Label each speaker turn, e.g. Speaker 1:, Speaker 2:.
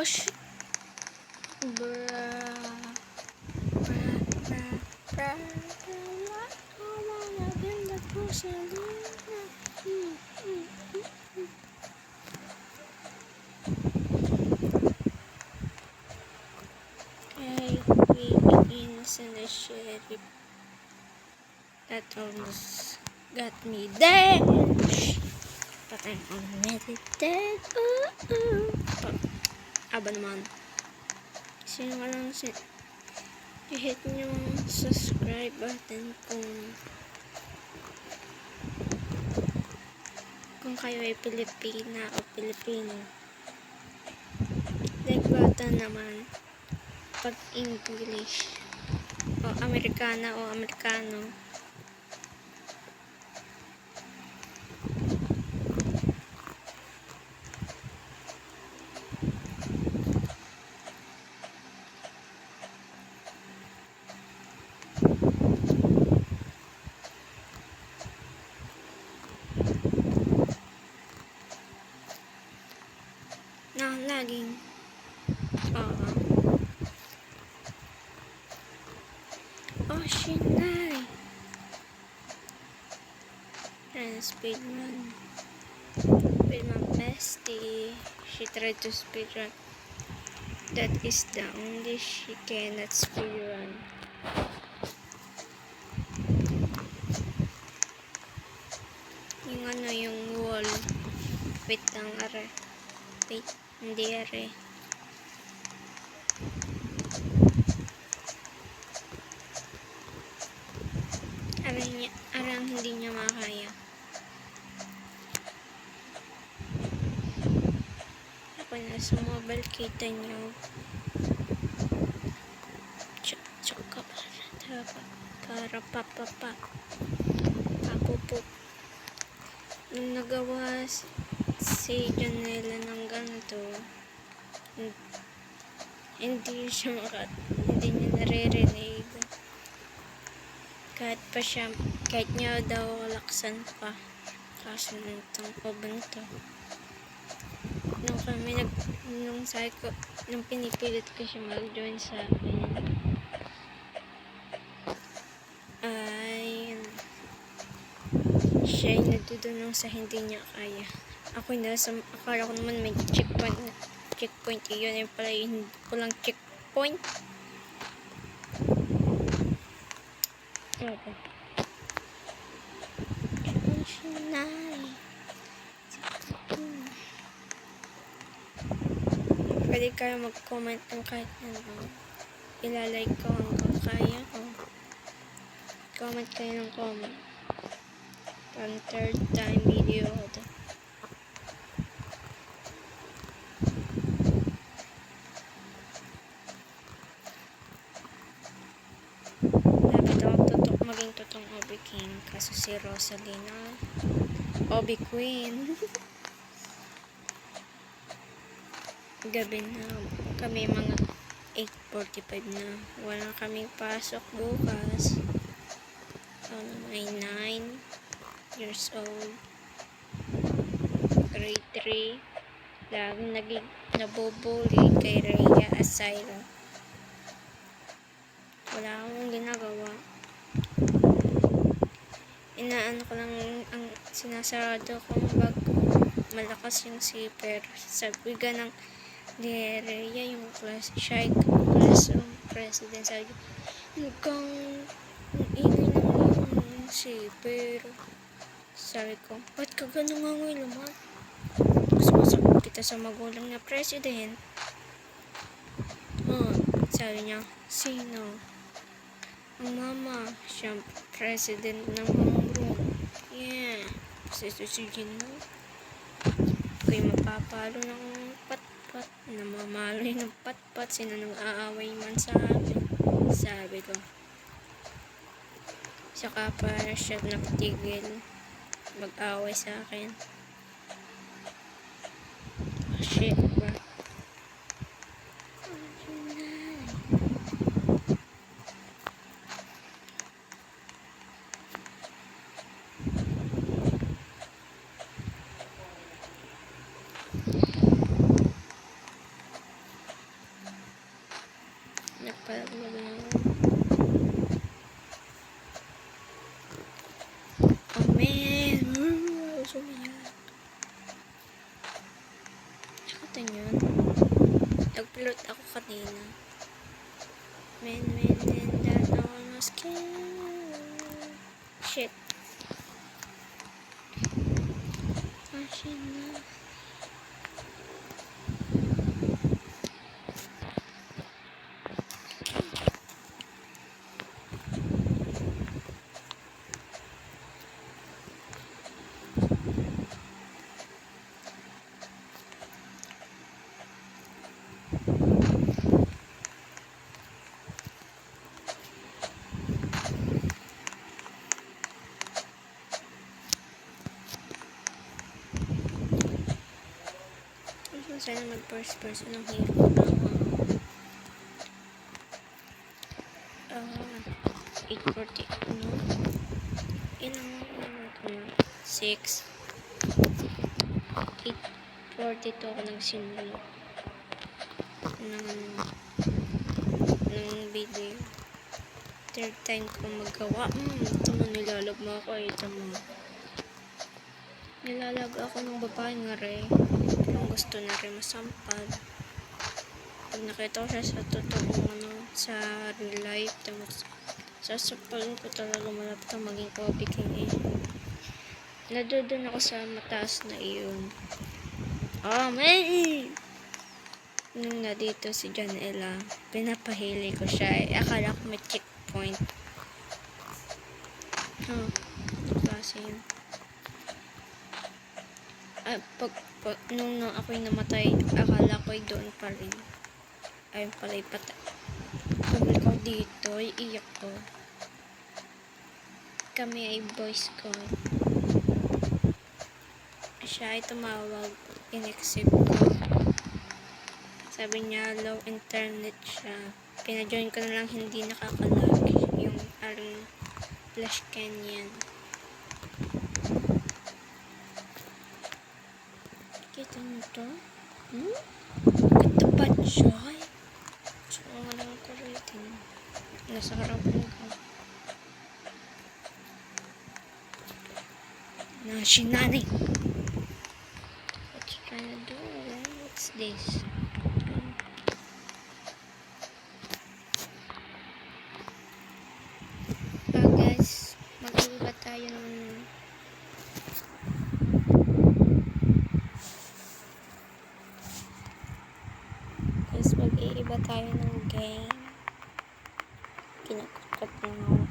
Speaker 1: Oh shit. Innocent as sheriff. That almost got me dead. But I'm already dead. Aba naman. Sino ka lang i-hit nyo yung subscribe button kung kayo ay Pilipina o Pilipino. Like button naman pag English o Amerikana o Amerikano. Laging oh shit, nice. Speedrun with my bestie. She tried to speedrun. That is the only she cannot speedrun. Yung wall. Wait lang, are. Wait, hindi are. Arang hindi niya makaya. Ako na sa mobile, kita niyo. Tsaka para papapa. Apupo. Nung nagawa si Janela ng ganito, hindi niya naririnig. Kahit niya daw laksan pa. Kaso nitong pabanto. Nung pinipilit ko siya mag-join sa akin, ay siya ay natutulong sa hindi niya kaya. Akala ko naman may checkpoint yun ay pala hindi ko lang checkpoint. Okay. Pwede kayo mag-comment ng kahit ano. Ilalike ko hanggang kaya ko. Comment kayo ng comment. Pang third time video ko to. Dapat ako maging totoong Obi King. Kaso si Rosalina Obi Queen. Gabi na kami, mga 8:45 na. Wala kaming pasok bukas. May 9 years old. Grade 3. Laging nabubuli kay Rhea Asira. Wala akong ginagawa. Inaano ko lang ang sinasarado kong bag. Malakas yung zipper. Sabi ka ng Rhea, yung classroom president, sabi ko, mukhang ingay naman yung zipper. Sabi ko, ba't ka ganun nga ngayon naman? Gusto masakot kita sa magulang na president. Sabi niya, sino? Ang mama, siya president ng room. Yeah. Kasi si Gino. Kayo mapapalo ng patpat. Namamaloy ng patpat. Sino nang aaway man sa akin? Sabi ko. Saka pa siya napatigil mag-away sa akin. Oh, shit, bro. nag-loot ako kanina. Men, that almost killed. Shit. Shit na. Sana mag-first person ng hero lang. 8:40. No? Ilang ko na? 6. 8:42 ako nagsimula ng video. Third time ko magawa. Ito mo, nilalag mo ako. Ito mo. Nilalag ako ng babae nga rin. Yung gusto na rin masampal. Pag nakita ko siya sa totoong sa real life, sasampalin ko talaga malapit ang maging Kobe King eh. Nadodon ako sa mataas na iyon. Man! Nung na dito si John Ella, pinapahili ko siya eh. Akala ko may checkpoint. Klase yun. Nung ako'y namatay, akala ko'y doon pa rin. Ayun pala ipatay. Pag ko dito, iiyak ko. Kami ay boys ko. Siya ay tumawag. In-accept ko. Sabi niya, low internet siya. Pina-join ko na lang hindi nakakalag. Yung aring Flash Canyon. Kita nyo to? Katapat siya. So, walang ko rating. Nasa harapan ko. Na shinani. What's trying to do? What's this? Guys, mag-iba tayo ng mag-iiba tayo ng game. Kinakot na ako.